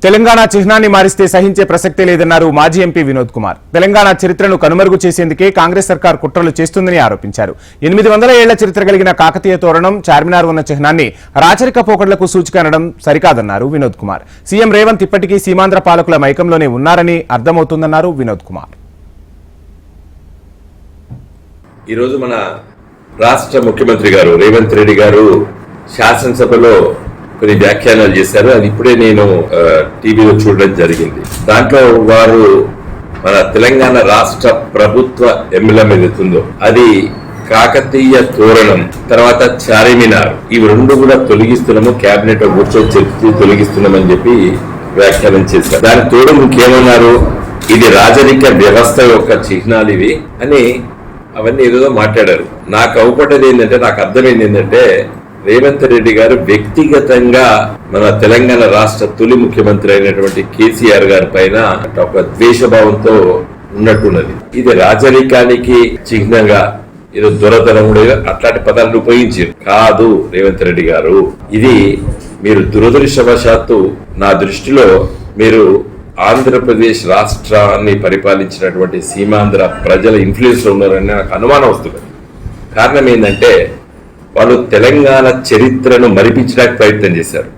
తెలంగాణ చిహ్నాన్ని మారిస్తే సహించే ప్రసక్తే లేదన్నారు మాజీ ఎంపీ వినోద్ కుమార్. తెలంగాణ చరిత్రను కనుమరుగు చేసేందుకే కాంగ్రెస్ సర్కార్ కుట్రలు చేస్తుందని ఆరోపించారు. 800 ఏళ్ల చరిత్ర కలిగిన కాకతీయ తోరణం, చార్మినార్ ఉన్న చిహ్నాన్ని రాచరిక పోకడలకు సూచిక అనడం సరికాదన్నారు వినోద్ కుమార్. సీఎం రేవంత్ ఇప్పటికీ సీమాంధ్ర పాలకుల మైకంలోనే ఉన్నారని అర్థమవుతుందన్నారు వినోద్ కుమార్. ఈరోజు మన రాష్ట్ర ముఖ్యమంత్రి గారు రేవంత్ రెడ్డి గారు శాసనసభలో కొన్ని వ్యాఖ్యానాలు చేశారు. అది ఇప్పుడే నేను టీవీలో చూడడం జరిగింది. దాంట్లో వారు మన తెలంగాణ రాష్ట్ర ప్రభుత్వ ఎంబ్లం ఏదైతుందో అది కాకతీయ తోరణం, తర్వాత చార్మినార్, ఇవి రెండు కూడా తొలగిస్తున్నాము, కేబినెట్ కూర్చొని చెప్పి తొలగిస్తున్నామని చెప్పి వ్యాఖ్యానం చేశారు. దాని తోడు ఇంకేమన్నారు, ఇది రాజరిక వ్యవస్థ యొక్క చిహ్నాలు ఇవి అని అవన్నీ ఏదో మాట్లాడారు. నాకు అవపడ్డది ఏంటంటే, నాకు అర్థమైంది ఏంటంటే, రేవంత్ రెడ్డి గారు వ్యక్తిగతంగా మన తెలంగాణ రాష్ట్ర తొలి ముఖ్యమంత్రి అయినటువంటి కేసీఆర్ గారి పైన ఒక ద్వేషభావంతో ఉన్నట్టున్నది. ఇది రాజరికానికి చిహ్నంగా ఏదో దొరతనముడు అట్లాంటి పదాలను ఉపయోగించారు కాదు రేవంత్ రెడ్డి గారు. ఇది మీరు దురదృష్టవశాత్తు నా దృష్టిలో మీరు ఆంధ్రప్రదేశ్ రాష్ట్రాన్ని పరిపాలించినటువంటి సీమాంధ్ర ప్రజల ఇన్ఫ్లుయెన్స్ ఉన్నారని నాకు అనుమానం వస్తుంది. కారణం ఏంటంటే, వాళ్ళు తెలంగాణ చరిత్రను మరిపించడానికి ప్రయత్నం చేశారు.